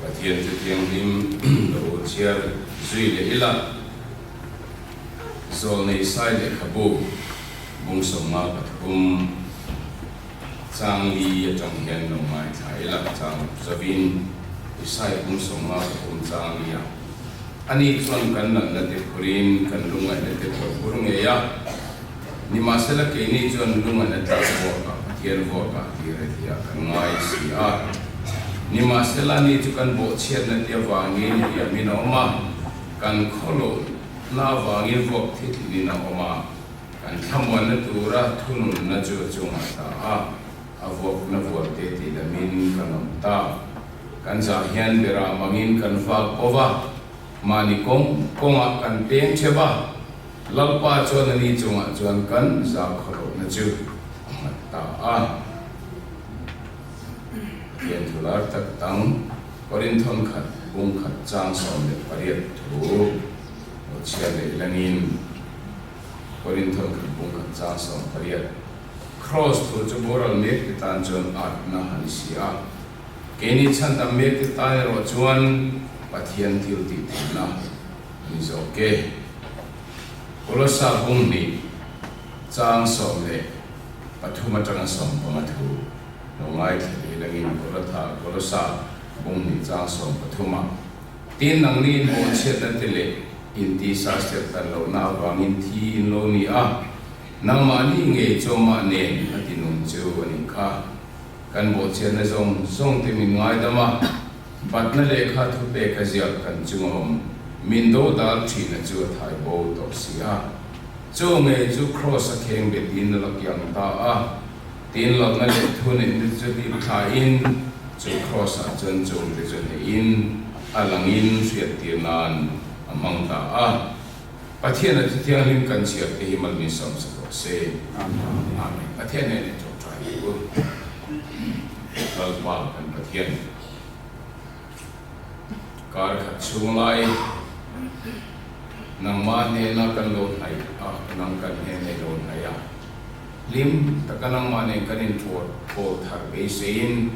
Pathian tu tiang lim lo chiar zui le ila zol nei sai le khabu bung soma pathum chang li atang hian no mai thai la chang zavin isai bung soma pathum chang li ani chuan kan na te khurin kan lungai na te phurung e ya ni masala ke ni chuan lungai na ta bo ka pathian bo ka ti re ya kan ngai si a ni masala ni chu kan bo chiat na te wangin ya mi na oma kan kholo na wangin bo thi ni na oma kan thamwan na tura thunun na chu chunga ta a vok na vor te ti da min kan ta kan za hian bera mangin kan fa pova mani konga kan teng cheba lalpa chuan ani chunga chuan kan za kholo na chu ta a hian thular tak tang korinthon khat bung khat chang som le pariat thu o chia le langin korinthon khat bung khat chang som pariat cross thu chu moral mek ti tan chuan at na han sia keni chan tam mek ti tan ro chuan pathian thil ti na ni zo ke kolosa bung ni chang som le pathuma chang som pamathu no ngai thei langin kolosa bung ni chang som pathuma tin nang ni mo chet na tele in ti sa se tan lo na wangin thi in lo ni a nang ma ni nge choma ne atinun chu ani kha kan bo chen na zong te min ngai dama bat na le kha thu pe ka zia kan chungom min do dal thi na chu thai bo to sia chu nge chu cross a kheng be tin la kyang ta a tin lo na le thu ne ni chu bi tha in chu cross a chen chu le chu ne in alangin siat ti nan amang ta a pathian a thiang lim kan chiat te himal mi sam sa ko se amen pathian ne chu trai ko kalwa kan pathian kar khat chung lai nang ma ne na kan lo nai a nang kan ne ne lo nai a lim takanang ma ne kan in thor ko thar be sein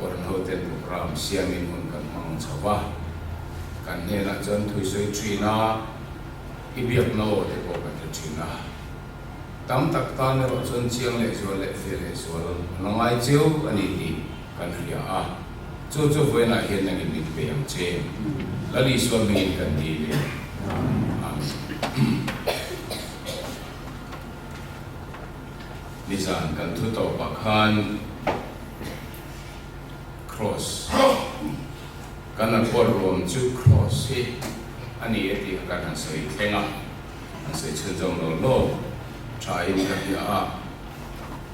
or hotel program siamin hun kan mang chawa kan ne na jan thui soi trina ibiak no te ko kan trina tam tak ta ne ro chon chiang le zo le fe le zo nangai chiu ani ti kan ria a chu voi na hian nang in pe am che lali so mi kan di le nizan kan thu to pakhan cross kan por rom chu cross hi ani eti kan sai thenga an sai chhong lo lo try in kan ya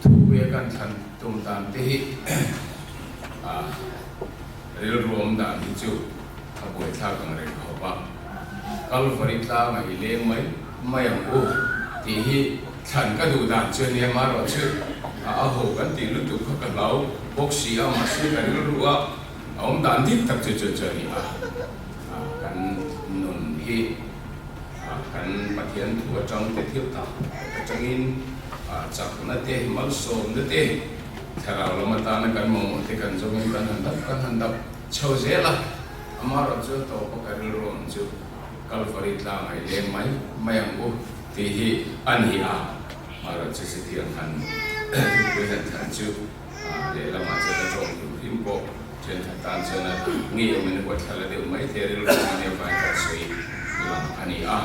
thu we kan than tum tan te hi ril rom da ni chu aboi tha kang re kho ba Kalvari Tlangah i leng mai ang u ti hi than ka du dan chen ne ma ro chu a ho kan ti lu tu kha ka lau boxi a ma su ka ru ru a om dan dik tak chu chu ni a kan nun hi kan pathian thu atang te thiu ta atangin chak na te mal som na te thara lo ma ta na kan mo te kan zo min kan handap chho je la amaro chu to ko ka ru rom chu Kalvari Tlangah i leng mai ang u ti hi an hi a maro chu si ti ang han we han than chu le la ma chu na chong im po chen tha tan chu na ngi o min ko thala de mai te ri lo ne vai ka sei lang ani a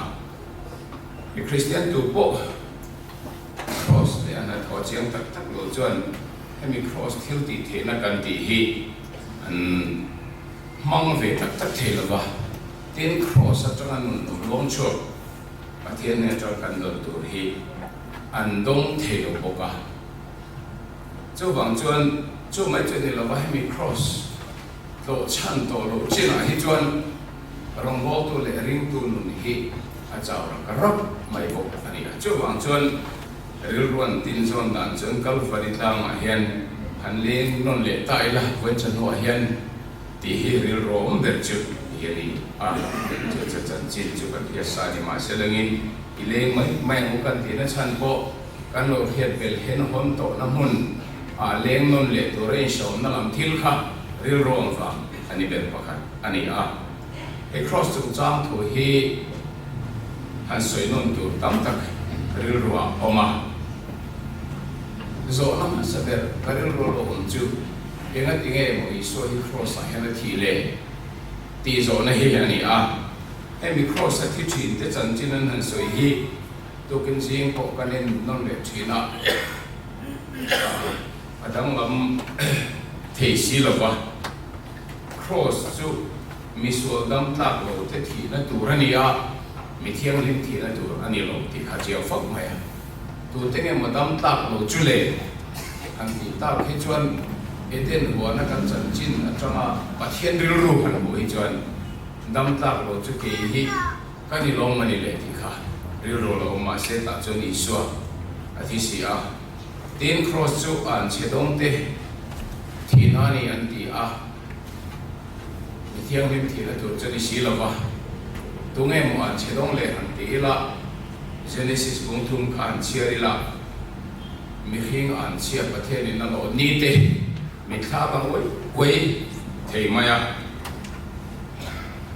i Christian tu po cross le ana tho chiang tak tak lo chuan hemi cross thil ti the na kan ti hi an mang ve tak tak the la ba tin cross atang an long chok pathian ne chok kan do tur hi an dong the lo boka chu wang chuan chu mai chu ni lo ba hemi cross lo chan to lo china hi chuan rong bo tu le ring tu nun hi a chaw ra ka rap mai bo ani chu wang chuan ril ruan tin zon dan chuan Kalvari Tlangah hian han leng non le tai la wen chan ho hian ti hi ril rom ber chu hiani chan chin chu kan hian sa ni ma selangin ileng mai mu kan ti na chan po kan lo hiat bel hen hon to na hun leng non le to re so na lam thil kha รีลรวมฟังอันนี้เป็นประกันอันนี้ไอ้ cross จุดจางถูกที่หันสวยนุ่นตัวตั้มตักรีลรัวออกมาโซนนั้นเสด็จรีลรัวลงจูเองก็ติงเองมวยสวย cross เห็นทีเล่ตีโซนนี้อันนี้ไอ้มี cross ที่จีนที่จันจีนนั้นสวยที่ตัวกินซิงพวกกันเล่นนั่นเลยจีน่ะดังลำเทสีละวะ cross จูมีส่วนดำตักเราที่ที่นั่นตัวนี้มีเที่ยงลิ้นที่นั่นตัวอันนี้เราที่ข้าเจ้าฟังไหมตัวที่เนี่ยมาดำตักเราจุเล่อันที่ตักให้ชวนเอเดนหัวนักการจันจินจังอ่ะปะเทียนริรูหันหัวให้ชวนดำตักเราจุเกี่ยที่กันนี่ลงมานี่เลยที่ข้าริรูเรามาเสด็จจนอีสัวอาทิตย์สี่ตีน cross จูอันเชื่อตรงเตที่นั่นนี่อันที่มีเที่ยงลิ้นที่นั่นตัวจะได้สีละวะตรงนี้มันอันเชื่อตรงเลยอันที่ละ Genesis บุ้งทุ่งขันเชื่อริละมีหิ้งอันเชื่อประเทศนี้นั่นโอ้นี่เตมีข้าบังไว้เที่ยมายา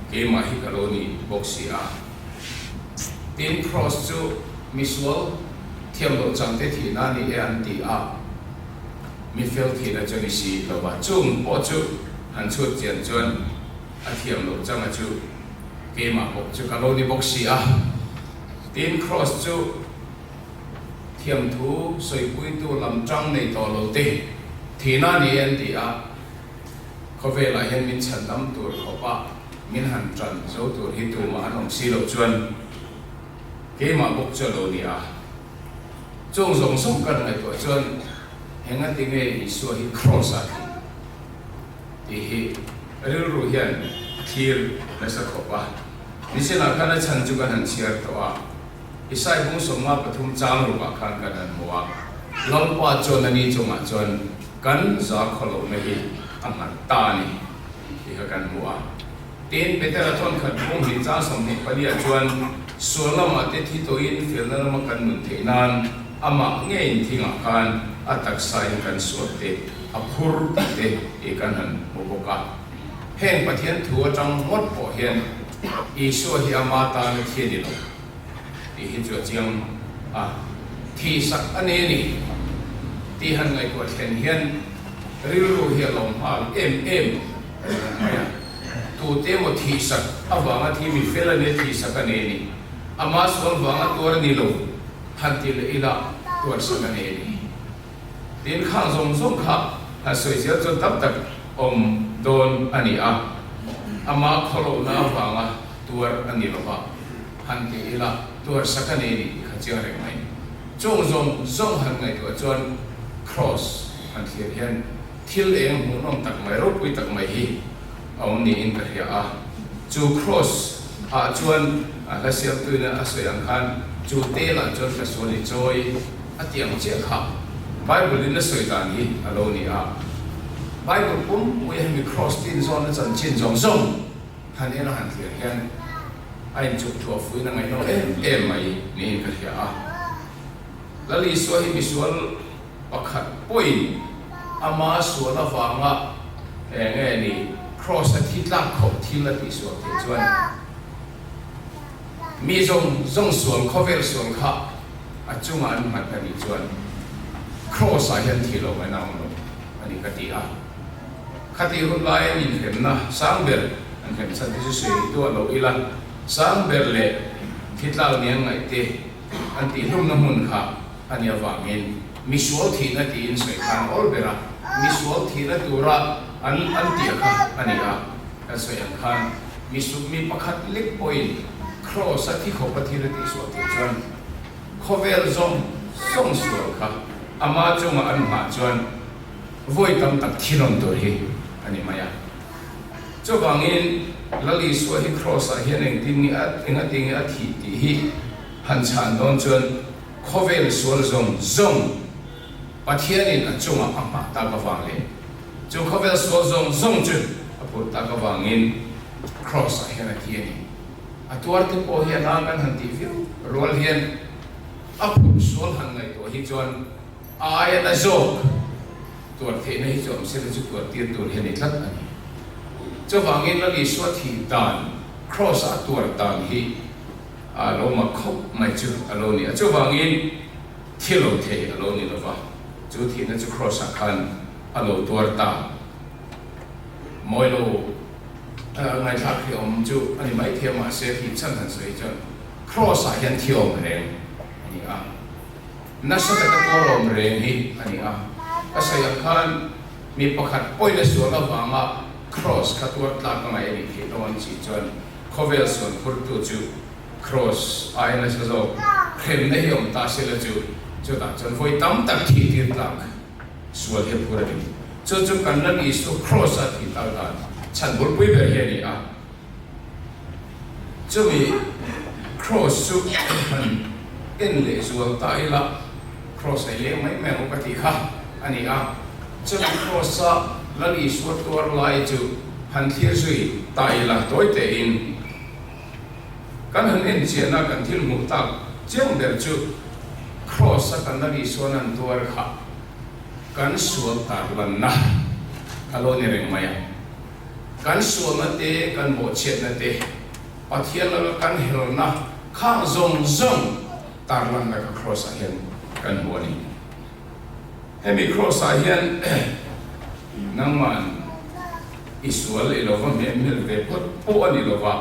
เกมาฮิกาโลนี่บ็อกซี่ตีน cross จูมีส่วนเทียมโลจังเตที่นั่นนี่อันที่มีเฟลที่นั่นจะได้สีละวะจุ่มปอจูหันชุดเจียนจวนเทียมโลจังจูเกมาบอกจูกาโลนี่บ็อกซี่ตีน cross จูเทียมทูสวยปุยตัวลำจังในตัวโลเตที่นั่นนี่อันที่เขาเวลาเห็นมินฉันดำตัวเขาปะมินหันจันโจตัวฮิตัวมาหนองสีโลจวนเกมาบอกจูโลนี่จงส่งกันในตัวจวนเห็นกันที่ไงส่วนที่ cross ที่เรื่องรู้เห็นทีร์ในสักขบนี่สินะกันในชั้นจุกันหันเชียร์ตัวอิสัยบุ้งสมมาปฐุมจางรูปขันกันหันหัวลำปาจวนนี้จงจวนกันจากขลุ่มไม่อันหันตานี่ที่กันหัวตีนเป็นแต่ละต้นขัดบุ้งหินจ้าสมหิปะเดียจวนส่วนละมาเตที่ตัวอินฟิลนั่นมากันมุนเทนันอามาเงี้ยทิ้งอาการอัตักใส่กันสวดเตอภูรเตเอกันหันโมบกะเฮงปะเทียนถัวจังหมดพอเห็นอีสัวที่อามาตาในเทียดิโลที่หิจวจียงที่สักอันนี้นี่ที่หันไงกว่าเห็นเห็นริรูเฮียลงพาเอ็มตัวเตมที่สักอาวางที่มีเฟลเนี่ยที่สักอันนี้นี่อามาส่วนวางตัวนี้ลงหันที่เลยละตัวสักอันนี้นี่ดินข้างทรงขับหันสวยเสียจนตับโดนอันนี้อามาขลุ่มน้าวางตัวอันนี้ละหันที่ละตัวสักอันนี้นี่ข้าเจ้าเรียกไหมจงหันไงตัวจน cross หันที่เห็นทิลเองหัวน้องตักไม่รบวิตักไม่ฮีเอานี่อินกับเฮียจู cross จวนและเสียตัวนั้นสวยอันคันจูเตละจนกระสวนจอยเตียงเจ้าข้าไบเบิลนี่สวยตานี้อโลนี่ไบเบิลปุ่มwe have a cross ที่โซนนั้นจันจินจงหันเองหันที่เห็นไอ้จุดทั่วฟื้นยังไงน้องไม่นี่อินกับเฮียแล้วลีสวยมีส่วนประคัดปุ้ยอามาส่วนละฟังไงนี่ cross ที่ลักขบที่ละที่ส่วนที่จวนมีส่วน cover ส่วนข้าจุงอันมันเป็นจวน cross เห็นที่เราไม่นำลงอันนี้กติคติหุ่นลายนี่เห็นนะสังเบลอันเห็นสันติสุยตัวเราอีละสังเบลเล่ที่เราเนี่ยไงเตอันที่รุ่มน้ำมันข้าอันนี้ว่าเงินมีส่วนที่นั่นที่อินสวยข้างออลเบระมีส่วนที่นั่นตัวละอันที่ข้าอันนี้อันสวยข้างมีประคัดเล็กปอยcross ที่เขาปฏิบัติส่วนที่จวนเขาเวลส่งส่วนข้าอามาจงอันมาจวนวัยตั้มตักที่นนตัวเฮอันนี้มาจบางเงินแล้วลีส่วนที่ cross เห็นเองที่นี่ที่หันชันโดนจวนเขาเวลส่วนส่งปะเทียนินจงอามาตากฟังเลยจงเขาเวลส่วนส่งจุดพูดตากฟังเงิน cross เห็นที่นี่ตัวที่พอเห็นงานหันที่ฟิวรัวเห็นพูดส่วนหันไงตัวที่จวนนั่นโจก ตัวเทนให้จอมเสร็จจุดตัวเตียนตัวเห็นในทัดอันนี้เจ้าฟังอินละลิสวดที่ตานครอสตัวตานฮีเรามาคบไม่จุดอารมณ์นี้เจ้าฟังอินที่เราเทอารมณ์นี้หรอวะจุดที่นั่นจุดครอสขันอารมณ์ตัวตานมวยโลไงทักที่อมจุอันนี้ไม่เทียมมาเสียที่ชั้นทันสวยจนครอสยันเที่ยวเรงอันนี้นักสัตว์ตัวเราเรงฮีอันนี้ก็ใส่ขันมีประคัดป่วยในส่วนระหว่างครอสขัดตัวตากมาเองที่ตอนจีจนคอเวลส่วนพูดตัวจุครอสไอ้นั่นก็จะเข็มในยมตาเสลจุดจนไฟตั้มตักที่ที่ตากส่วนที่พูดถึงจุดกันนั่นอีสุครอสที่ตากฉันบุญปุ้ยแบบนี้จะมีครอสจุดเอ็นเลยส่วนตายละครอสไอ้เลี้ยงไม่แม่งปกติค่ะอันนี้จะมีครอสแล้วอีส่วนตัวลายจุดพันที่สุดตายละตัวเต็มกันเห็นเสียนักกันที่มุตักเจ้าเดือดจุดครอสกันนั่นอีส่วนนั้นตัวค่ะกันส่วนตาลันนะฮัลโหลนี่เรื่องไหมกันส่วนนั้นเตะกันโบเชียนนั่นเตะปัทเทียนแล้วกันเฮลนะข้างซงตาลันกับครอสเห็นกันโบนี่ให้มีครอสเห็นนั่งมันอิสวาเลโลวะเมลเวพุทปูอันนี้โลวะ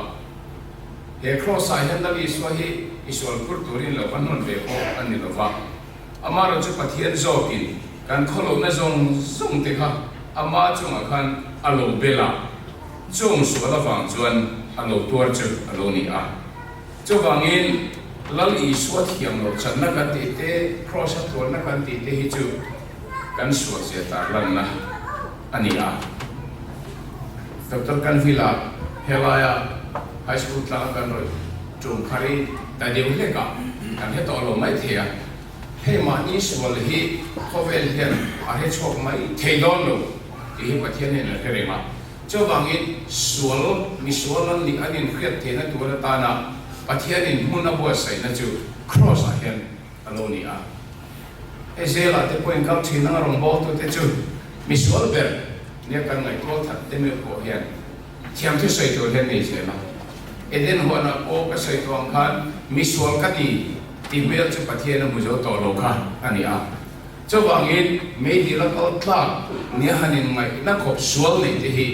เฮครอสเห็นนั่นอิสวาฮีอิสวาลพุทตุรินโลวะนนเวพุอันนี้โลวะอามาเราจะปัทเทียนโจกินกันขลุ่มนั่งซงติค่ะอามาจงอาคันอโลเบลาจงสวดฟังจวนอโลตัวจุดอโลนี่จงฟังอินลัลอิสวาที่ยังโลฉันนักกันติเตครอสตัวนักกันติเตฮิจูกันสวดเสียตาลันนะอันนี้ดร.กันฟิลาเฮลายาไฮสคูลตลาดกันเลยจงคารีแต่เดี๋ยวเล็กกันให้ต่อลงไม่เทียให้มาอิสวาลฮีเขาเวลเฮียนให้ชกไม่เทดอนลูที่ประเทศนี้นะเรื่องเจ้าบางอินสวลมีสวลนั้นนี่อันนี้เครียดเทนตัวตานะประเทศนี้มุนนับว่าใส่นั่นจูครอสเฮียนอโลนี่เอเซลาเตปอยน์กับที่นั่งรองบอลตัวเตจูมีสวลเบอร์เนี่ยกันไงโคตรเต็มไปหมดเฮียนเทียมที่ใส่ตัวเฮียนนี่ใช่ไหมเอเดนหัวนักโอ้ก็ใส่ตัวอังคารมีสวลกันดีที่เวลจะประเทศนั้นมุจโตโลกาอันนี้เจ้าบางอินไม่ดีแล้วก็ตลาดเนี่ยฮันนี่ไม่นักขบสวลนี่ที่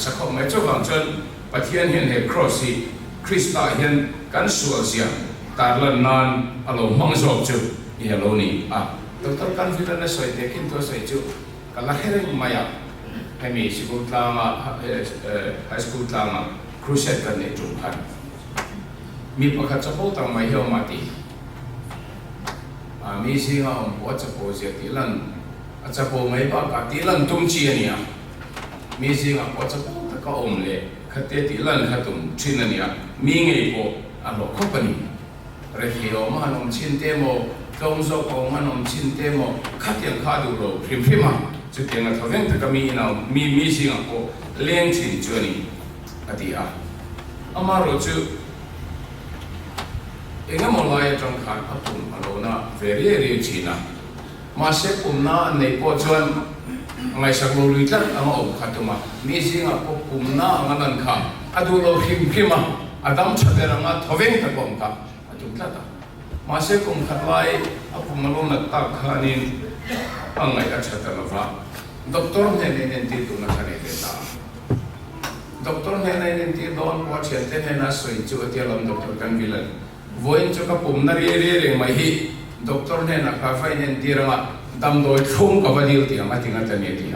สักคนไม่เจ้าบางจนประเทศเห็นเฮครอสซี่คริสต์เห็นกันสวลเสียตาลันนานอารมณ์มังสอบจุเฮโลนี่ดร.กันฟิลาเนี่ยใส่เด็กกินตัวใส่จุกันละเรื่องไม่ให้มีสกุลตามไฮสกุลตามครูเซตกันเนี่ยจุพันมีประคัตจะพูดต่างไม่เหี่ยวมาตีมีสิ่งว่าจะพูดเสียทีลันจะพูดไม่บ้ากับทีลันตุ้มชีเนี่ยมีสิ่งว่าจะพูดแต่ก็อมเล่ขัดทีลันขัดตุ้มชีเนี่ยมีไงพออันหลอกข้อปนิเรื่องที่เรามันอมชินเตโมกงโซกงมันอมชินเตโมขัดยังขาดูโลพริมพริมาจุดยังทว่าแต่ก็มีนะมีสิ่งว่าเลี้ยงชินจวนนี่อดีอามารู้จุเองก็มองลายจงขาดอับปุ่มอารมณ์นะเวรีเรียจีนะมาเสพปุ่มนะในปัจจุบันไงสักลูลิตันเอาอขัดตัวมามีสิ่งว่าปุ่มนะงั้นค่ะอดูโลหิมพิมาอดัมชัดเรื่องว่าทว่าแต่ก็ค่ะอดูตัดมาเสพปุ่มขัดลายอับปุ่มอารมณ์นักตักขานินอันไงก็ชัดแล้วว่าด็อกเตอร์เนี่ยที่ตัวนักเรียนเด็กด็อกเตอร์เนี่ยที่โดนว่าเชื่อเห็นนะสวยจุดที่เราด็อกเตอร์กันวิลล์วันจุกปุ่มนารีเรื่องไม่ฮีด็อกเตอร์เนี่ยนักคาเฟ่เนี่ยที่เราดำโดยทุ่งกับวันเดียวที่มาถึงกันเนี่ยที่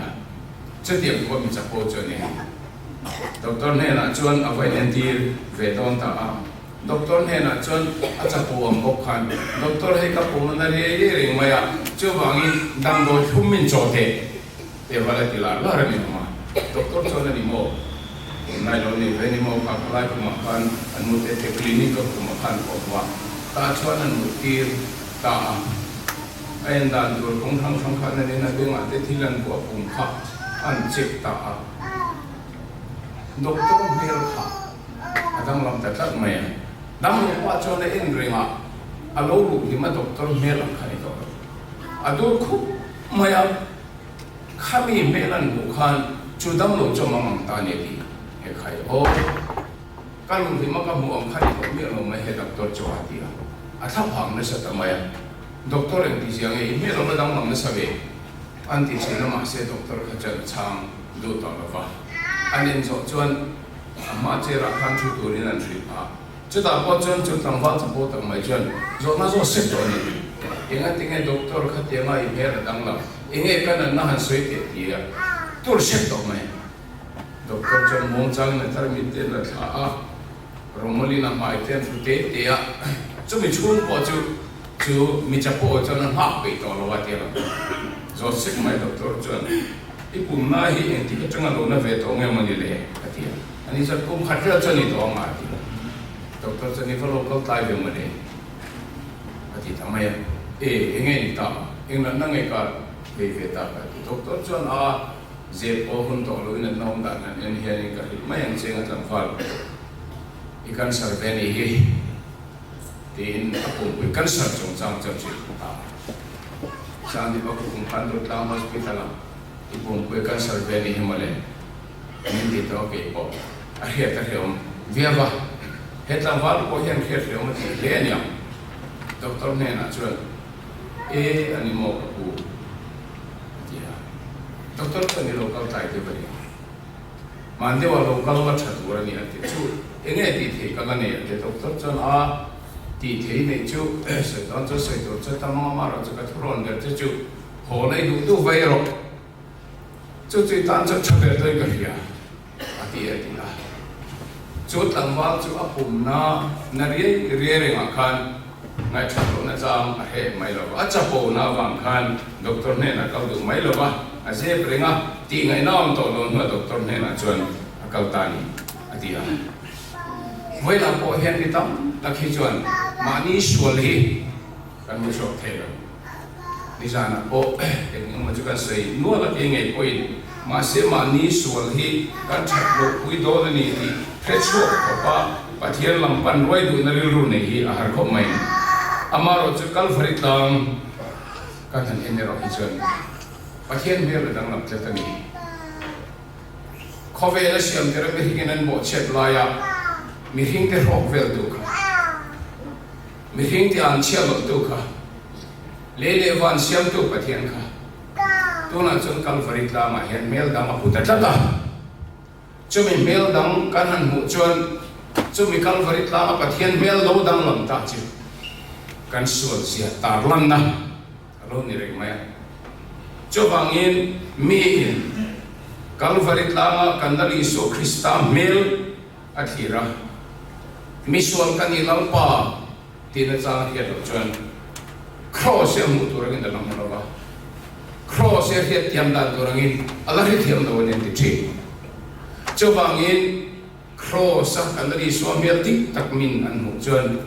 จุดเดียวก็มีจะพูดจนเนี่ยด็อกเตอร์เนี่ยนะจนเอาไว้เนี่ยที่เวทอนตาด็อกเตอร์เนี่ยนะจนอาจจะพูดอันบกขันด็อกเตอร์ให้กับปุ่มนารีเรื่องไม่จุดบางทีดำโดยทุ่งมินโจเทเดี๋ยวอะไรที่ละล้อเรื่องมาด็อกเตอร์จนนี่โมนายเราเนี่ยเวนิโมพักไล่คุมขันอันมุดเอคลินิกคุมขันบอกว่าตาชวนอันมุดทีร์ตาไอ้ดันดูคงทั้งสำคัญในนั้นด้วยมาเดที่ลันบัวคุมขับอันเจ็บตาด็อกเตอร์เฮลค่ะอาจารย์ลำแต่ตัดไม่ดำเนี่ยว่าชวนในอินเรียงอาลูกที่มาด็อกเตอร์เฮลค่ะนี่ก็อาดูคุบไม่ kami melan bukan cudam lo cuma mangtanya di hekai oh kalau lima kamu angkat itu melo mah doktor coba dia atau pang nasi tamaya doktor yang di siang ini melo ledang mang nasi anti cina masih doktor kerja cang do tahu apa anin cuan macam rakan cuci nanti kita buat tentang apa tentang macam zona sih ni ingat doktor kerja ngai melo ledang lah ingat kan nahan suite dia turun dok mai doktor cuan mungcang nanti termintel lah Romoli na mai ten fute te ya chumi chun po chu mi cha po cho na ha pe to lo wa te la zo sik mai doctor chuan ipum na hi en ti ka changa lo na ve to nge mani le ati ani sa kum khatya chani to ma ti doctor chani fa local tai ve ma le ati tamaya nge ni ta na nge ka ve ta ka doctor chuan je po hun to lo ina nom da na en hi ni ka mai ang chenga tang fal ikan sarveni hi tin apung ikan sar chung chang chang chi sang di baku kung pandut lang hospital ipung ikan sarveni hi male hindi to ke po ahiya ta hiom viava hetlang wal ko hian khet hiom ti lenia doktor ne na chuan ani mo ku dia doktor ko ni local tai de bari mande wa local wa chadura ni ati chu ingat di thei kalau ni ada doktor cuman di thei ni cu sedang tu sedang tu tamang marah tu kat turun dia tu holai tu viral tu tan tu cabai tu kerja hati lah cu tambal cu apum na nari akan ngai capo na jam mai lo acapo na bangkan doktor ni nak kau tu mai lo aje beringa ti ngai nam to lo doktor ni nak cuman akal tani hati với là bộ hiện đi tắm là khi chuẩn mà đi xuân hi cần một số thế rồi đi ra là bộ nhưng mà chúng ta xây nuôi là cái nghề quay mà sẽ mà đi xuân hi cần chặt lục quý đô là gì thì hết số của ba thiên làm pan quay đủ nó lưu này hi ở không mày amaro cho Kalvari Tlangah kan han ene ro hi chuẩn ba thiên biết là đang làm cho ta đi khove là siam cái đó bị cái nên bộ chết lại mi hing te rock vel tu kha mi hing te an chia lo tu kha le van siam tu pathian kha tu na chon Kalvari Tlangah hian mel dang apu ta tata chumi mel dang kan han mu chon chumi Kalvari Tlangah pathian mel lo dang lam ta chi kan sual sia tar lam na alo ni rek mai cho bangin mi in Kalvari Tlangah kandali so Krista mel athira misual kanilang pa tinatang hiya chuan cross ya muturangin dalam malawa cross ya hiya tiam dan turangin alari tiam no nen ti chobangin cross sa kanari swamel tik takmin anhu chuan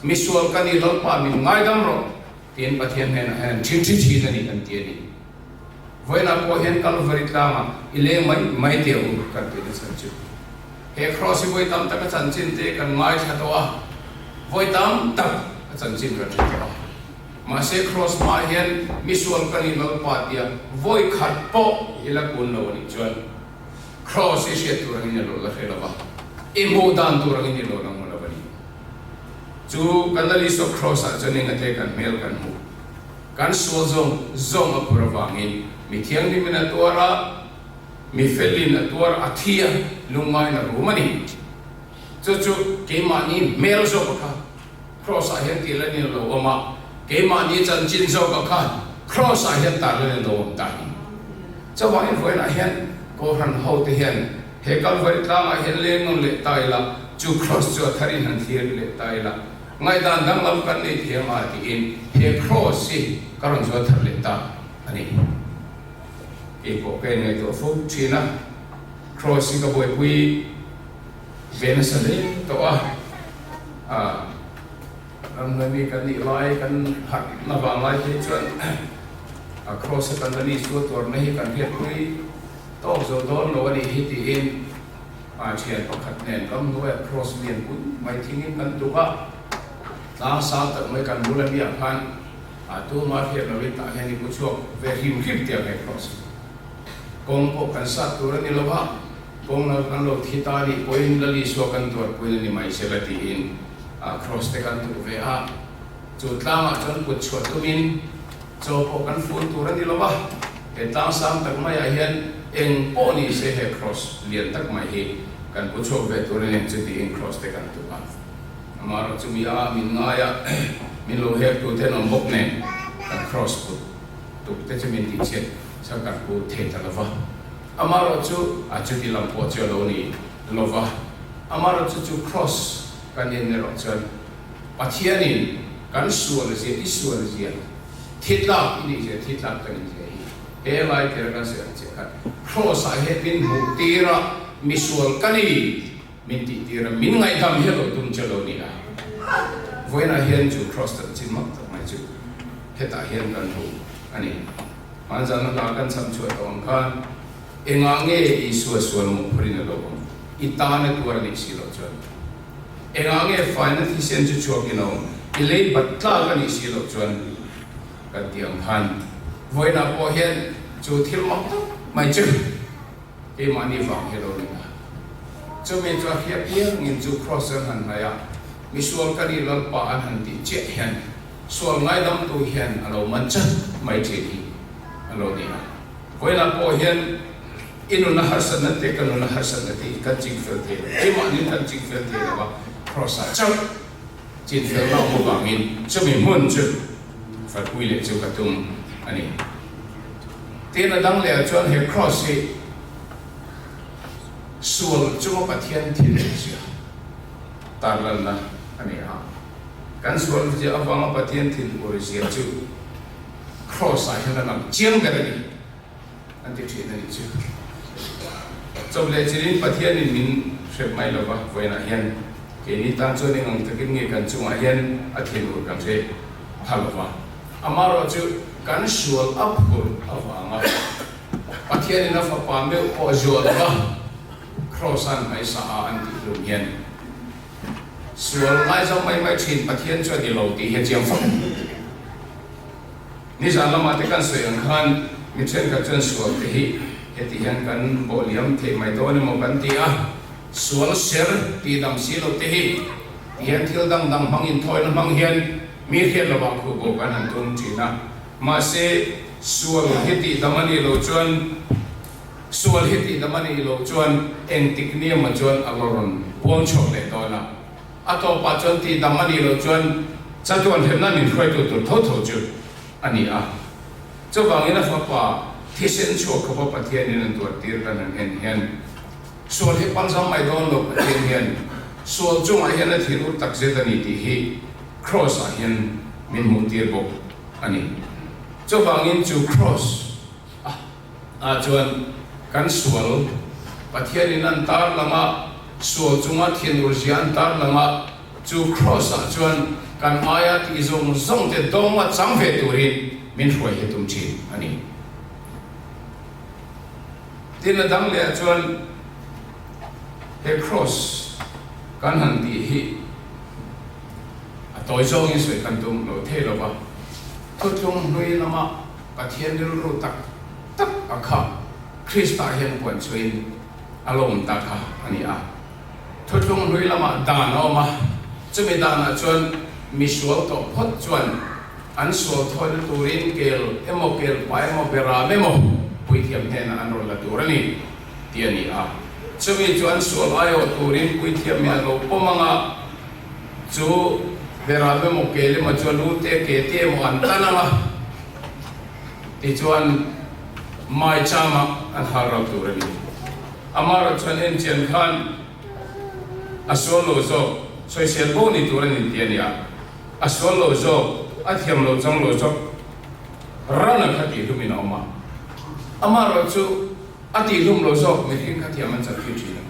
misual kanilang pa min ngai dam ro tin pathian hen chi ni an ti ni voina ko hen Kalvari Tlangah ile mai teu kan ti san chu he cross voi tam tak chan chin te kan ngai tha to voi tam tak chan chin ra to ma se cross ma hian misual kani lo pa tia voi khat po ila kun lo ni chuan cross e she tu rangin lo la khela ba e mo dan tu rangin lo nang la ba ni chu kanali so cross a chaning ate kan mel kan mu kan so zong a purawangin mi thiang ni mina tuara mi felin atuar athia lungmai na rumani chu ke mani mel so ka cross a hian ti la ni lo oma ke mani chan chin so ka cross a hian ta la ni lo ta ni chawa in foi na hian ko han ho te hian he Kalvari Tlangah hian le ngon le tai la chu cross chu tharin han thir le tai la ngai dan dang lam kan ni thiam a ti in he cross si karon chu thar le ta ani ipo ke ngai to fu china cross ka boy pui venasale to ram nani kan ni lai kan hat na ba lai te chuan cross kan ni su tor nei kan hiat pui to zo don lo ni hi ti in chian pakhat nen kam no cross lian pui mai thingin kan tu ka ta sa ta mai kan bulan dia kan tu ma hiat lo ta he ni ku chuak ve him him tia ke cross kong po kan sa turan ni lova kong na kan lo thita ni poin lali so kan tur poin ni mai selati in cross te kan tu ve a chu tlama chon put chho tumin cho po kan fun turan ni lova e tang sam tak mai a hian eng po ni se he cross lian tak mai hi kan pu chho ve turan ni chu ti in cross te kan tu a amaro chu mi a min nga ya min lo he tu te nom bok ne kan cross put tu te chu min ti chen sa kan pu the ta lova amaro chu a chu ti lam po chu lo ni lova amaro chu cross kan in ne ro chan pathianin kan sual je ti sual je thitla ini je thitla kan je e lai ter kan se che kan cross a he bin mu tira misual kani min ti tira min ngai dam he lo tum chalo ni a voina hian chu cross ta chin mak ta mai chu heta hian kan hu ani manjan na kan sam chu tong khan engange isu sual mu prin lo itana tuar ni si lo chu engange finally sen chu chu kino ilei batla kan si lo chu kan tiang khan voina po hian chu thil mak mai chu e mani vang he lo ni chu me chu hiap hiang in chu cross han na ya misual kani lal pa an han ti che hian sual ngai dam tu hian alo man chat mai che hi alo ni na voina po hian inu na hasan na te kanu na hasan na te kan ching fel te e mani kan ching fel te ba cross a chau chin fel na mo bangin chu me mun chu fa pui le chu ka tum ani te na dang le chuan he cross he sual chu pathian thi le sia tar lan na ani a kan sual je awang pathian thi ur sia chu cross a hian na chiang ka ni an ti thi na ni chu chob le chirin pathian in min shrep mai lo ba voina hian ke ni tan chu ni ngang takin nge kan chu a hian a thin ur kan se thalwa amaro chu kan sual apur awanga pathian in fa pa me o jo ba crossan mai sa an ti lu hian sual mai zong mai chin pathian chu ni lo ti he chiang fa ni sa lama te kan se ang khan mi chen ka chen sual te hi he ti hian kan boliam the mai to ni mo kan ti a sual ser ti dam si lo te hi hian thil dang dang hangin thoi na hang hian mi hian lo bang khu bo kan han tum china ma se sual heti damani lo chuan sual heti damani lo chuan eng tiknia ma chuan aloron buang chok le to na ato pa chuan ti damani lo chuan chatuan hemna nin khoi tu tu tho tho chu ani a chu bangina fa pa thisen chok ko pa thian in tur tir kan an hen sual he pan sam mai don lo pathian hian sual chung a hian a thilur tak je tani ti hi cross a hian min mu tir bo ani chu bangin chu cross a chuan kan sual pathian in an tar lama sual chunga thinur jian tar lama chu cross a chuan kan aya ti zong zong te doma changve turin min hroi he tum chin ani tin dang le chuan he cross kan han ti hi a toi zong in soi kan tum lo the lo ba thutlung hlui lama pathian dil ru tak tak akha krista hian pon chuin alom ta kha ani a thutlung hlui lama dan oma chumi dana chuan misual to phot chuan an sual thoi turin kel emo kel pai mo bera memo pui thiam hena an rol la turani tiani a chumi chuan sual ayo turin pui thiam me lo pomanga chu bera memo kel ma chuan lu te ke te mo an tanama ti chuan mai chama an harau turani amaro chuan en chen khan asolo zo soi sel bo ni turani tiani a asolo zo athiam lo chang lo chok rana khati lumina oma amaro chu ati lum lo zo me hin khati aman cha ki thina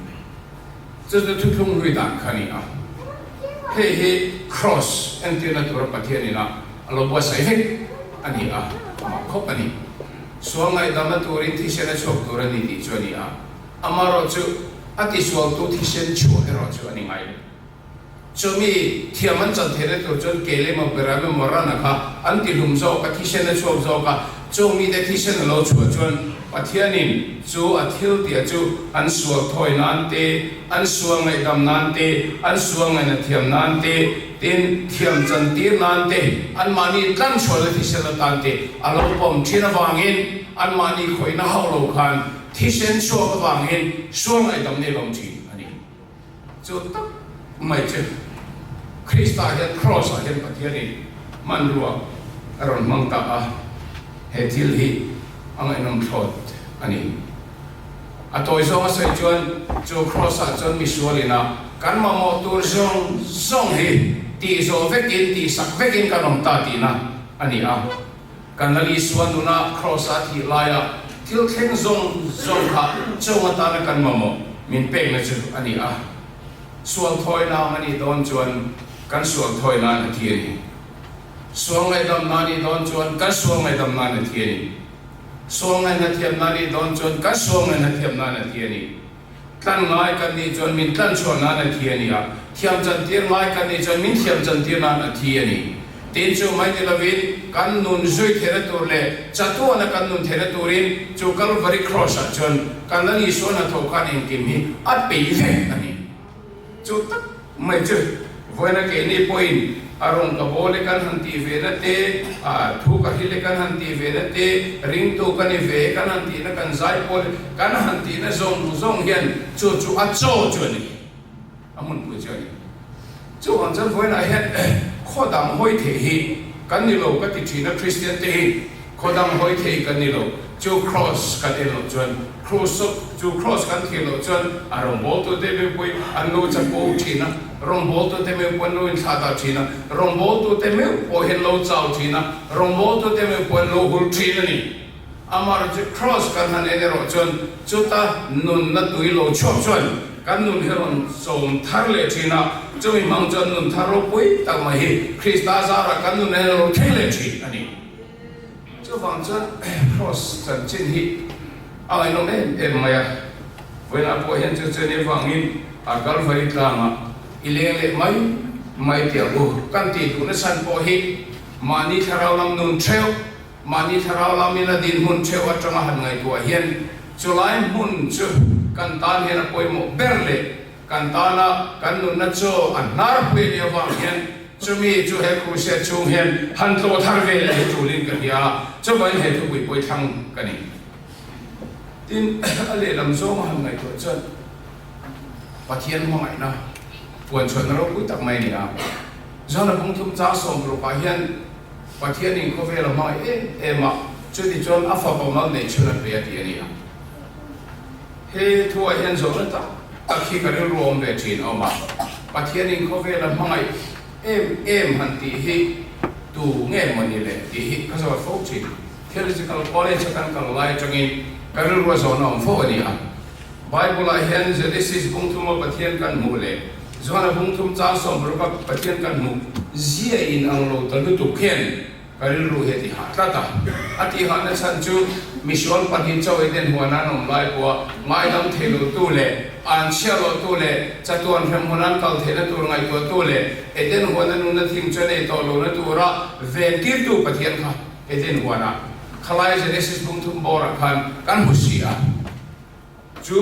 chu chu thung hui dan khani a he cross antina tur pathiani na alo bo sai he ani a ma khop ani so ngai dama turin thi sena chok turani ti choni a amaro chu ati sual tu thi sen chu ero chu ani ngai chomi thiaman chan there to chon kele ma bera me morana kha anti lum zo ka thisen na chok zo ka chomi de thisen lo chu chon Pathianin chu a thil tia chu an suak thoi nan te an suang ngai dam nan te an suang ngai na thiam nan te tin thiam chan tir nan te an mani tlan chhol thi sel tan te alo pom thina wangin an mani khoi na hau lo khan thi sen suak wangin suang ngai dam ne lom chi ani chu tak mai che Krista hian cross a hian Pathianin man ruwa aron mang ta a he thil hi angai nom thot ani atoi zong sai chuan chu cross a chuan misualina kan ma mo tur zong hi ti zo vekin ti sak vekin kanom ta ti na ani a kan lali suanuna cross a thi laya thil thleng zong kha chunga ta na kan ma mo min pek na chu ani a suang thoi na ani don chuan kan suang thoi na na thi ani suang ngai dam na ni don chuan kan suang ngai dam na na thi ani suang ngai na thiam na ni don chuan kan suang ngai na thiam na na thi ani tlan ngai kan ni chuan min tlan chuan na na thi ani a thiam chan tir ngai kan ni chuan min thiam chan tir na na thi ani tin chu mai ni lovin kan nun zui thera tur le chatu na kan nun thera turin chu Calvary cross a chuan kan lani so na tho kan in kim hi at pe ve ani chu tak mai chu voina ke ni point arong kabole kan hanti venate a thu ka hile kan hanti venate ring to kan ve kan hanti na kan zai pol kan hanti na zong hian chu a cho ni amun pu chani chu han chan voina hian khodam hoi the hi kan ni lo ka ti thina Christian te hi khodam hoi the kan ni lo chu cross kan elo chuan cross kan thilo chuan arong bol to te be pui an lo cha po thina rong bol to te me pon lo in thata thina rong bol to te me po hen lo chau thina rong bol to te me pon lo hul thina ni amar je cross kan han ene ro chuan chuta nun na tui lo chop chuan kan nun heron som thar le thina chumi mang chuan nun thar ro pui tak ma hi Krista zara kan nun ene ro thele thi ani chu wang chuan cross chan chin hi ai no em maya when apo hen chu chene wangin a Calvary Tlangah ileng le mai tia bu kan ti tu na san po hi mani tharau lam nun theu mani tharau lam ina din hun theu atanga han ngai ko hian chulai mun chu kan tan hian poi mo berle kan tana kan nun na cho anar pui le wang hian chumi chu he ku se chu hian han to thar ve le chu lin ka ya chu bai he thu pui poi thang kani tin ale lam zo han ngai ko chan pathian mo ngai na buồn chuyện nó cũng tập mày nè, do là cũng thum cha xong rồi bà hiền thì có vẻ là mọi em mà chứ thì cho áp phật bảo mang này chưa là về tiền nè, he thua hiền rồi đó ta khi cái điều ruộng về chuyện mà bà thì có vẻ là mọi em hẳn thì he tu nghe mà như vậy thì he cái sao phúc chuyện, theological college kan kan lai changin cái điều ruộng rồi nó phúc nè, Bible là hiền Genesis cũng thum mà bà thiên kan mua lệ Zohar bung thum cha som rupa pathian kan mu zia in ang lo talu tu khen karil ru he ti ha ta ati ha na chan chu mission pathin chaw eden huana nom lai ko ngai dam thelu tu le an sia lo tu le chatuan hem hunan kal thela tu ngai ko tu le eden huana nu na thing chane to lo na tu ra ven tir tu pathian kha eden huana khalai Genesis bung thum bora khan kan husia chu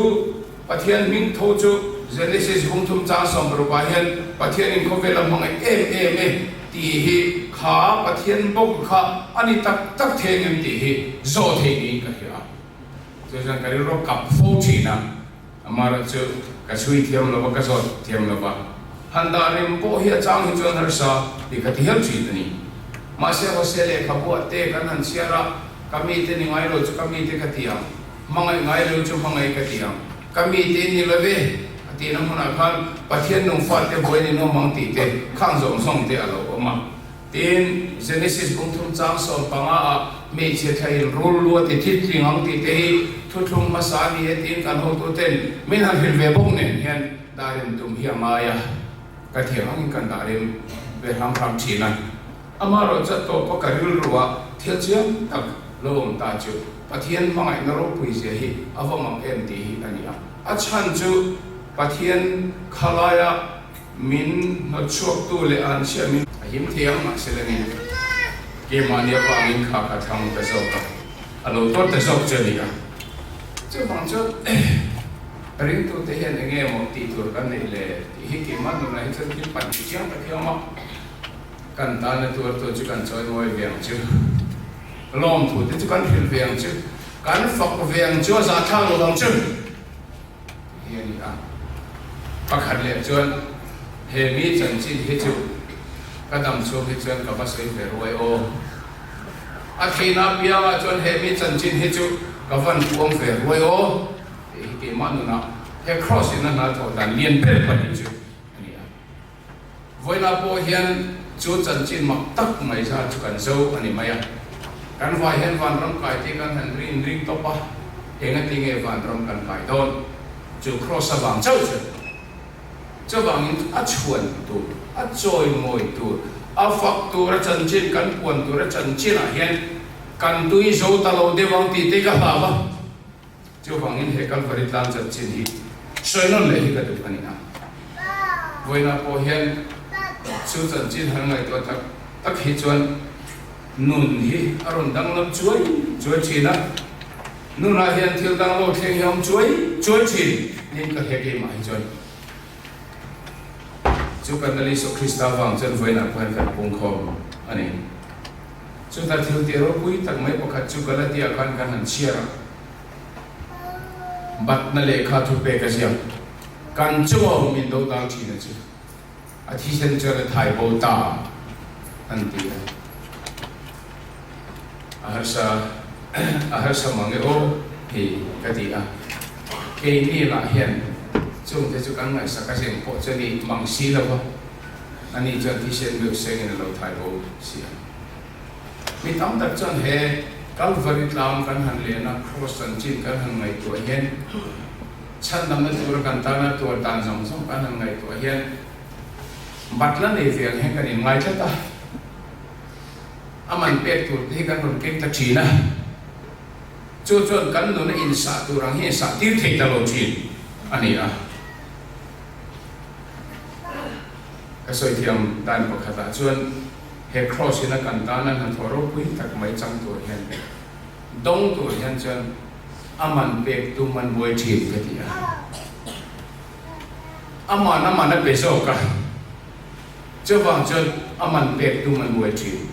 pathian ming tho chu Genesis bung thum cha som rupa hian pathian in ko velam hang em ti hi kha pathian bok kha ani tak thengem ti hi zo thegi ka hi a so jan kari ro kap fo china amara chu ka chui thiam lo ka zo thiam lo ba handa rim po hi chang hi chon har sa ti ka ti hel chi ni ma se ho se le kha bo te kan han siara kami te ni ngai lo chu kami te ka tiam mangai ngai lo chu mangai ka tiam kami te ni lo ve ti na huna khan pathian nong fa te boy ni no mang ti te khang zong song te alo ma tin Genesis bung thum chang so panga a me che thai rul lu te thit thing ang ti te thu thum ma sa ni tin kan ho to ten min han hil ve bong ne hian darim tum hi amaya ka thiam ang kan darim ve ham chi na amaro chat to pa karil ruwa thil chiam tak lom ta chu pathian mangai na ro pui je hi awamang em ti hi ania a chan chu pathian khalaya min na chuak tu le an sia min him thiam ma selani ke mania pa min kha ka thang ta so ka alo to ta so chani ka chứ bằng chút riêng tôi thể hiện nghe một tỷ tuổi cái này là khi cái mắt nó này chân cái bản chất ta theo mà cần ta là tôi chỉ cần chơi ngồi viện chứ lòng thủ thì chỉ cần hiểu viện chứ cần phật viện chưa ra thang rồi bằng chứ hiện à các hạt lệ chuyên hệ mi chân chi hết chứ các đam số hết chuyên các bác sĩ về rồi ô à khi nào bia mà chuyên hệ mi chân chi hết chứ các văn cuồng về rồi ô thì cái mắt nó he cross in na tho dan lien pe pa ni chu ani a voina po hian chu chan chin mak tak mai sa chu kan zo ani maya kan vai hian van ram kai te kan han ring to pa henga tinge van ram kan kai don chu cross a wang chau chu wang in a chuan tu a choi moi tu a fak tu ra chan chin kan puan tu ra chan chin a hian kan tui zo ta lo de wang ti te ka ha ba chu wang in he Kalvari Tlangah chan chin hi soi non lệ cái được anh nào, với na po hiền, chú chân chín hàng ngày tôi tắc hi chuan, nun hi, aron đang làm chuối chín á, nun là hiền thiếu đang lo thiên hiom chuối chín, nên cái hệ mà hi chuan, chú cần lấy số Christa vàng chân với na po hiền phải bung khom, anh ấy, chú ta thiếu tiền rồi quý tắc mấy bậc chú cần là tiền kan hàng chia bắt na lệ khá thu bê cái gì căn chung ở mình đâu đang chỉ là chứ à thi sinh cho là thái bộ ta anh tí à hết sa mọi người ô thì cái gì à cái này là hiện chung thế chú căn này sao cái gì bộ cho đi bằng xí đâu không anh ấy cho thi sinh được sinh là lâu thái bộ xí mình tóm tắt cho hệ Kalvari Tlangah kan han le na cross chan chin kan han ngai tu hian chan dam na tur kan ta na tur tan jong jong kan han ngai tu hian batla nei viang he kan in ngai ta aman pek tur hi kan ron kek ta china chu chon kan no na in sa tu rang he sa tir thei ta lo chin ani a ka soi thiam dan pa khata chuan he cross in a kan ta na han thoro pui tak mai chang tu hian dong tu hian chuan aman pek tu man boi thin ka ti a aman a pe so ka chu wang chuan aman pek tu man boi thin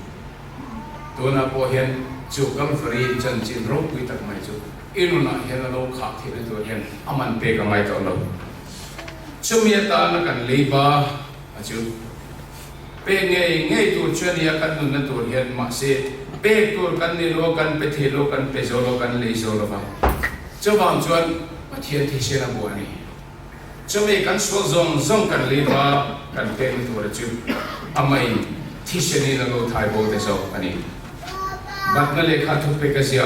tu na po hian chu Kalvari chan chin ro pui tak mai chu inuna hian lo kha thi tu hian aman pek ka mai to lo chumia ta na kan leiba a chu pe ngay tu chuyên ya kan nun na tu hian ma se pe tu kan ni lo kan pe thi lo kan pe zo lo kan le zo lo ba cho bang chuan ma thian thi se na bu ani cho me kan so zong kan le ba kan pe ni tu ra chu amai thi se ni na lo thai bo te so ani bat na le kha thu pe ka sia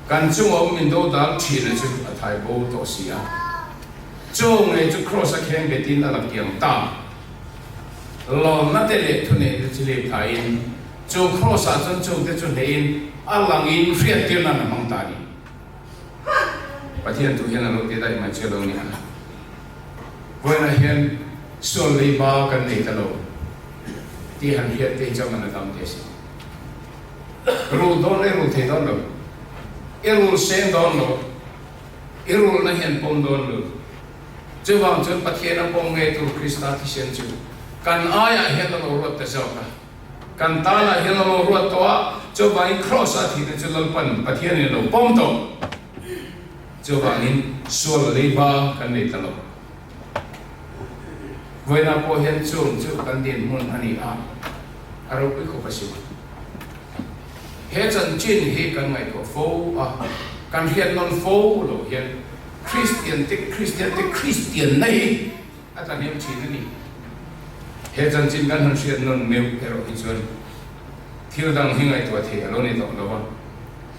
kan chung om min do dang thi na chu a thai bo to sia cho ngai chu cross a khen be tin na la kiam ta lòng nát lệ thu này chỉ lệ thái in, châu cross à chân châu thế chân in, alang in phiền tiền là mang ta đi, bắt hiện tu hiện là lúc thế đây mà chưa lâu nè, với là hiện số lấy ba cái này ta lâu, thì hắn hiện thì cho mình làm thế gì, rồi đó là rồi thế đó rồi, rồi sen đó rồi, rồi là hiện phong đó rồi, chứ vào chân bắt hiện là phong nghe tu Christa thì sen chứ kan aya hian lo ruat ta zoka kan ta la hian lo ruat to cho vai cross a thi cho lal pan pathian ni lo pom to cho vai in sol le ba kan le ta lo voi na po hian chu kan din mun ani a aro pi ko pasi he chan chin he kan ngai ko fo a kan hian non fo lo hian Christian nei ata nem chin ni he chan chin kan han siat non meu pero hi chuan thil dang hingai to the alo ni to lo ba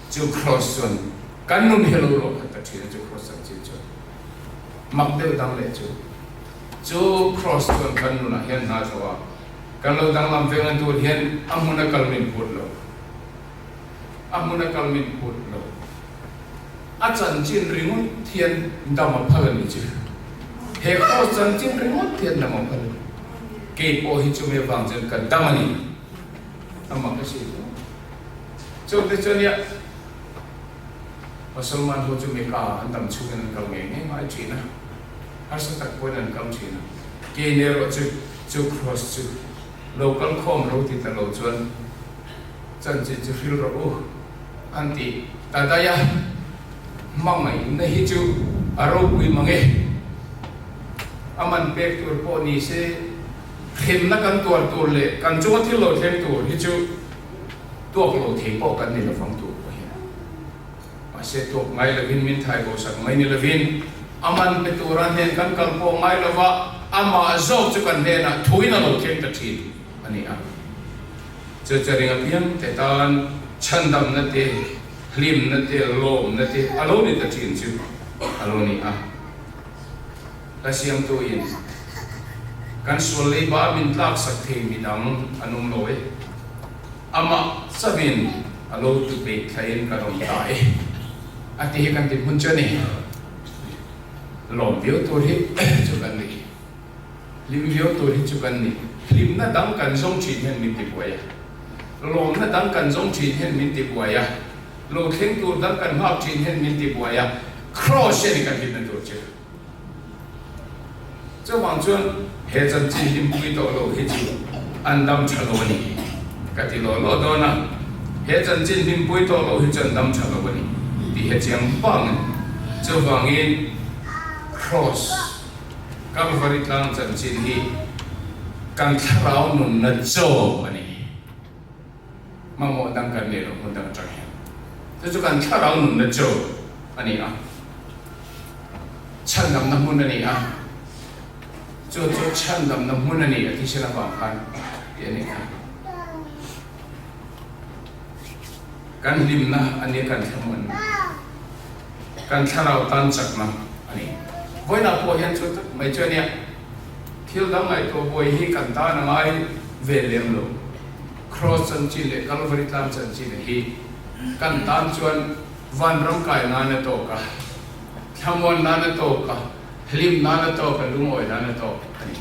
chu cross chuan kan nun hello lo khat thi chu cross chan chin chuan mak deu dang le chu cross chuan kan nun a hian na thawa kan lo dang lam vengan tu hian amuna kalmin put lo a chan chin ringun thian dama phal ni chu he cross chan chin ringun thian dama phal ke po hi chu me wang chen kan damani amma ka si chu te chuan ya Musulman ho chu me ka an dam chu kan kal nge ngai chi na har sa tak point an kam chi na ke ne ro chu cross chu local khom ro ti ta lo chuan chan chi chu fil ro anti ta da ya mang mai na hi chu aro pui mange aman pek tur po ni se khem na kan tur le kan chu thil lo them tur hi chu tuak lo thei po kan ni lo fang tu ko hi ma se tuak ngai la vin min thai bo sak mai ni la vin aman pe turan hen kan kal po ngai la wa ama zo chu kan ne na thui na lo them ta thi ani a che ring a pian te tan chan dam na te hlim na te lom na te alo ni ta chin chu alo ni a la siam tu in kan sul le ba min tlak sak the mi dang anum lo e ama sabin alo tu be thain ka rom tai ati kan ti mun chani lom bio to hi chu kan ni lim bio to hi chu kan ni lim na dang kan song chi hen min ti boya lom na dang kan song chi hen min ti boya lo khen tu dang kan hak chi hen min ti boya cross ni kan hin na to che这往尊黑真进行不到路去住，安当吃路呢，家己路路多呢，黑真进行不到路去真当吃路呢，第黑将棒呢，这往因 cross， Kalvari Tlangah真进去，刚吃老nun那做呢，妈妈当干的了，我当这样，这就刚吃老nun那做，安尼啊，趁咱们mun呢啊。जो छंदम न मुननी अतिशय बांखान यानी kan limna ani kan thamun kan tharau tan chakna ani boina po hian chu mai chania thil dang ai to boi hi kan ta na ngai velem lo cross chan chi le Kalvari Tlangah chan chi le hi kan tan chuan van ram kai na na to ka thamon na na to ka hlim na na to ka lungoi na na to ani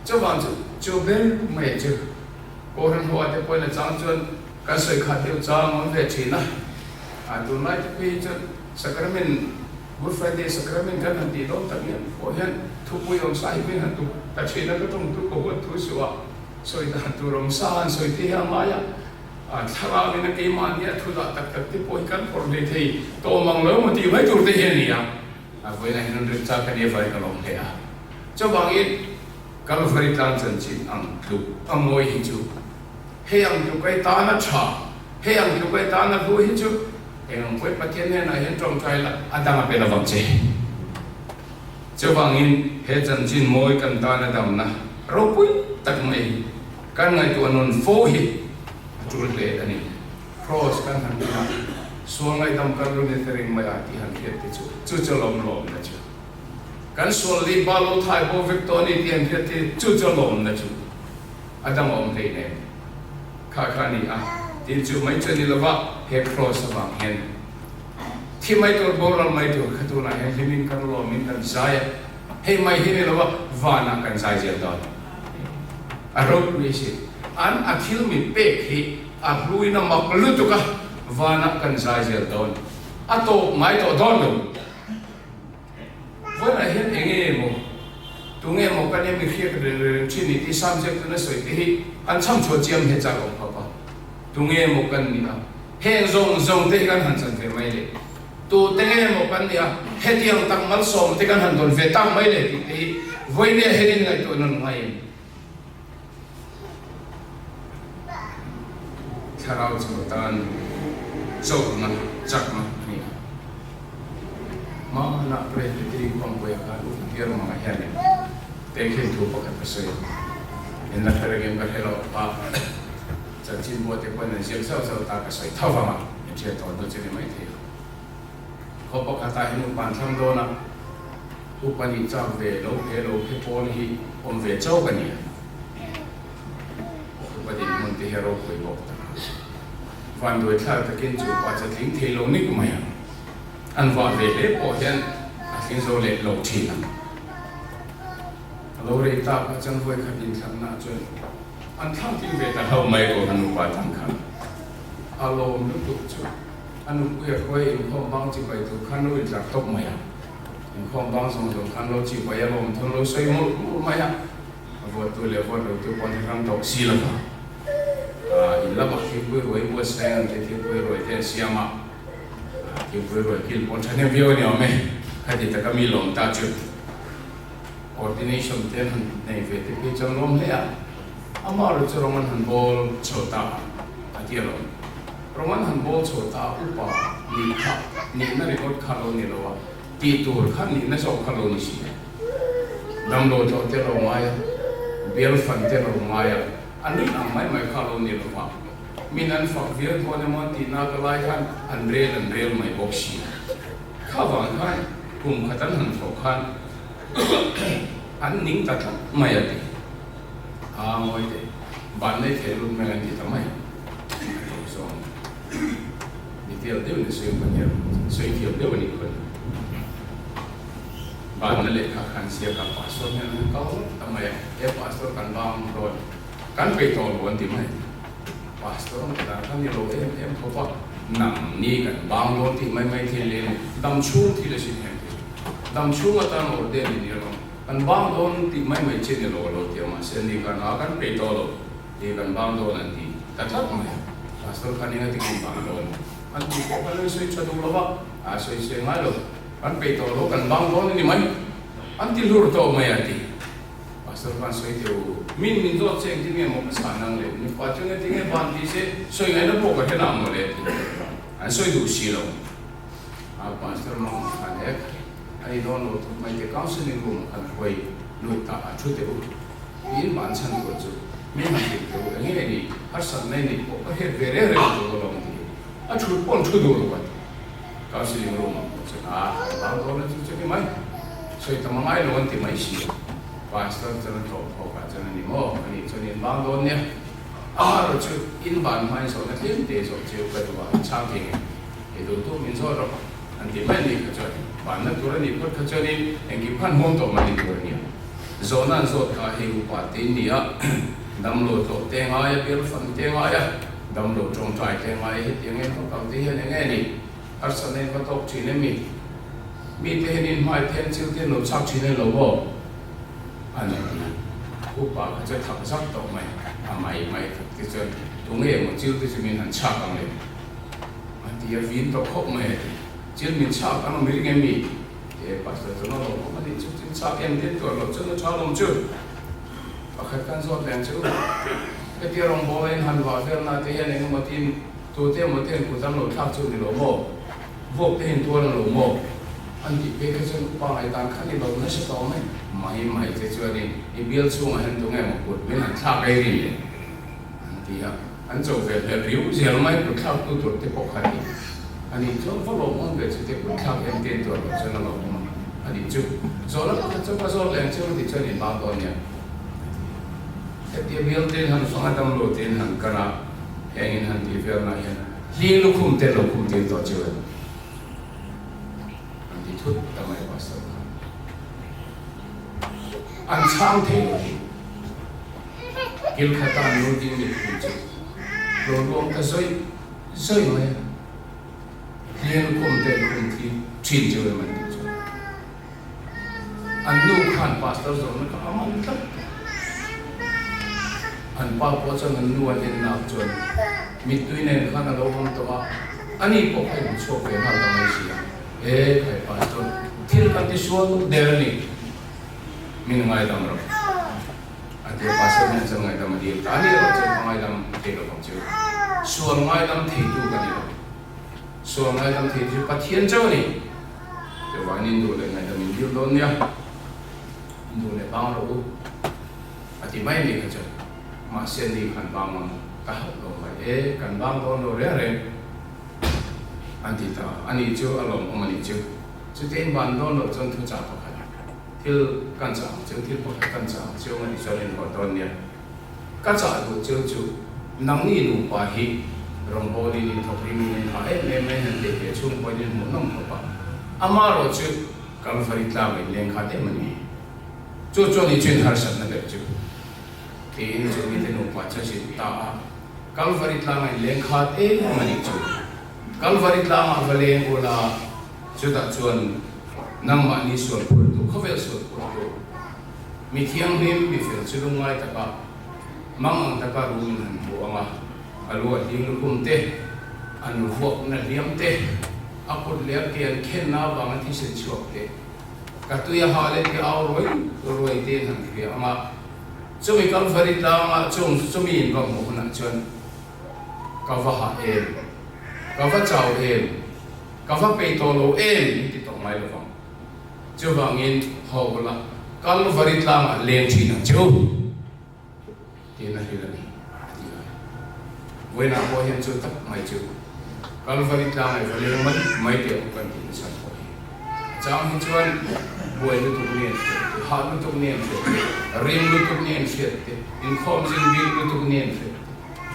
chu wang chu bel mai chu ko ran ho ate poina chang chuan ka soi kha teu chang on ve thina a tu mai te pi chu sacrament good friday sacrament kan han ti dom tak hian ko hian thu pui om sai bin han tu ta thina ka tong tu ko ho thu suwa soi da tu rom san soi ti ha ma ya a thara ni na ke ma ni thu da tak tak ti poi kan for le thei to mang lo mo ti mai tur te hian ni ya a voi na hin ri cha ka ni vai ka long he a cho bang in Kalvari Tlangah chan chin ang thu ang moi hi chu he ang tu kai ta na cha he ang tu kai ta na bu hi chu ang koi pathian ne na hian trong kai la adang a pe la wang che cho bang in he chan chin moi kan ta na dam na ro pui tak mai kan ngai tu anon fo hi tu le ani cross kan han na so ngai dam kan lu ne tering mai ati han ke te chu chu lom lom na chu kan so li ba lo thai bo victory tian ke te chu lom na chu adang om te ne kha ni a tin chu mai chani lawa he cross ba hen thi mai tor boral mai tu khatu na he himin kan lo min kan zaya he mai he lawa vana kan zai je da a ro wi si an akhil mi pe khi a ruina maklu tu ka vana kan zai je don a to mai to don lo voi na hen enge mo tu nge mo kan mi khia ka re chi ni ti subject na soi ti an cham cho chiam he cha ko pa tu nge mo kan ni a he zong te kan han chan ve mai le tu te nge mo kan ni a he tiang tak mal som te kan han don ve tak mai le ti voi ne he rin ngai to non ngai tharau chu tan zo na chak na ni ma na pre ti kom ko ya ka yer ma ha ne te khen thu pa ka sai en la tare gem ka hello pa chan chin mo te pa na jem sao ta ka sai thawa ma che to do che mai the ko pa ka ta hin pan tham do na upani cha ve lo phe pon hi om ve chau ka ni upadi mon te hero ko bo ta van do thar ta kin chu pa cha thing the lo ni ku mai an va ve le po hian a thing zo le lo thi na lo re ta ka chang voi kha din thang na chu an thang tin ve ta ho mai ko han pa thang kha a lo lu tu chu anu kuya koi in khom bang chi pai tu khan lo itlak tok maya in khom bang song song khan lo chi pai lo thon lo soi mo maya vo tu le vo lo tu pon ram tok si la in la ba ki koi roi bo sang te ki koi roi te siama ki koi roi kil pon thane vio ni ame khadi ta kami lom ta chu coordination ten nei ve te ki chang lom le ya amar chu roman han bol chota atialo roman han bol chota upa ni kha ni na record khalo ni lo ti tur khan ni na so khalo ni si dam lo to te lo maya bel fan te lo maya ani na mai khalo ni lo wa minan fa vir to ne mon ti na ka lai khan an rel mai boxi khawan khan kum khatan han so khan an ning ta mai ati moi te ban nei the lu me ti ta mai so ni te de ni se ko ni so ki de ni ko ban na le kha khan sia ka pastor ne ka ta mai e pastor kan bang ro kan pe to bon ti mai pastor ta kan ni lo em ko pa nam ni kan bang ro ti mai thi le dam chu ti le sin hem dam chu ma ta no de ni ro kan bang don ti mai chen ni lo ti ma se ni kan a kan pe to lo ti kan bang don an ti ta thak mai pastor kan ni ti kan bang don an ti ko kan le soi chadu lo ba a soi se ngai lo an pe to lo kan bang don ni mai an ti lur to mai ati pastor kan soi te min do cheng ti nge mo sa nang le ni pa chung ti nge ban ti se soi ngai na bo ka he na mo le an soi du si lo a pastor mo kan ek ai don lo mai te counseling room kan koi lu ta a thu te u in man chan ko chu mi ma ti ko nge ni har san nei ni ko he vere re do lo ni a thu pon thu do lo ba counseling room ko chu a ba do na chu chu mai soi ta mai lo an ti mai si pastor chan to ko ka chan ni mo ani chu ni ba do ne a ro chu in ban mai so na tem te so chu ka do ba cha ke e do to min so ro an ti mai ni ka chu ban na tu ni put ka chu ni en ki phan hom to ma ni tu ni zona zo ka he u pa te ni a dam lo to te nga ya bil fan te nga ya dam lo trong trai te nga ya te nge ka te he ne nge ni har sa ne ka tok chi ne mi te he nin mai ten chiu te no chak chi ne lo bo an ni u pa ka cha thak sak to mai a mai te chu tu nge mo chiu te chi min han cha kang le an ti ya vin to khop mai chiu min cha kang mi nge mi e pastor to no lo ma ni chu cha em te to lo chu no cha lom chu a khat kan zo len chu ke ti rong bo en han wa fer na te ya ne mo tin tu te mo ten ku tam lo thak chu ni lo mo vok te hin to lo mo an ti pe ka chu pa ai tan khan ni lo na se to mai te chu ni i bil chu ma han tu nge mo put me han thak ai ri an ti ya an zo ve le riu zel mai ku thak tu tu te po khan ni ani chu fo lo mon ve chu te ku thak em te to lo chu na lo mo ani chu zo la ka chu pa zo len chu ti chu ni ba to ni te bil te han so adam lo te han kana en han ti fer na ya li lu kum te to chu ani thu ta mai pa so an chang the gil khata no ding ni chu lo long ka soi mai li lu kum ti chin chu man ti chu an nu khan pastor zo na ka amang ta an pa po chang an nu an na chon mi tu ne khan lo hom to ma ani po khai chu pe na ta mai si e khai pastor thil ka ti so der ni min ngai dam ro ate pastor ne chang ngai dam di ta ni ro chang ngai dam te ro chu so ngai dam the tu ka ni ro so ngai dam the ju pa thien chau ni te wa ni du le ngai dam min dio don ya du le bang ro ati mai ni ka chu ma sen ni kan bang ma ka lo mai e kan bang don lo re anti ta ani chu alom omani chu te ban don lo chon thu cha pa til kan cha chu til pa kan cha chu ngani solen ho don nia ka cha du chu nang ni nu pa hi rong bo ni thopri mi ne ha e me han te ke chung po ni mo nam pa ama ro chu Kalvari Tlangah leng kha te mani chu ni chen har san na le chu tin chu ni te nu pa cha si ta Kalvari Tlangah leng kha te mani chu Kalvari Tlangah valeng ola chuta chuan nangma ni sual pur tu khavel sual pur tu mi thiang him mi fel chulungai taka mang ang taka ruin han bu anga alua ding lukum te an vok na liam te akut le ke khen na bang thi se chuak te katuya hale ke aw roi te han ke anga chumi Kalvari Tlangah chumi ba mo na chuan kava ha kava chau kava pe to lo ti to mai lo bang chu bangin hola Kalvari Tlangah leng thina chu ti na hi ni wena ko hian chu tak mai chu Kalvari Tlangah valeng man mai te kan ti san ko chang hi chuan buai lu tu ni ha lu tu ni rim lu tu ni in khom jing bil lu tu ni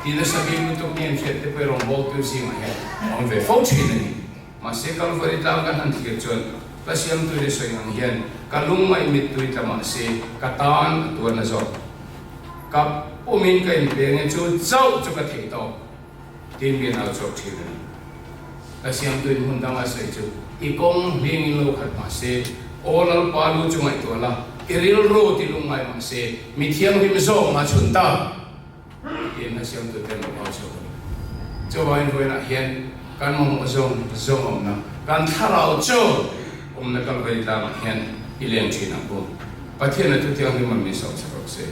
tina sabi lu tu ni te pero bol tu sing ha on ve fo chi ni ma se Kalvari Tlangah han ti chuan pasiam tu le soing hian kalung mai mit tu tama se katan tu na zo kap umin ka in peng chu chau chu ka thei to tin mi na chok thi ni pasiam tu hun dang a sai chu I kong hing lo khat ma se olal palu chu mai to la iril ro ti lung mai ma se mi thiam him zo ma chun ta in na siam tu ten ma chu chu wai voi na hian kan mong zong na kan tharau chu na Kalvari Tlangah hian ileng thina ko pathian tu tiang hi man mi so se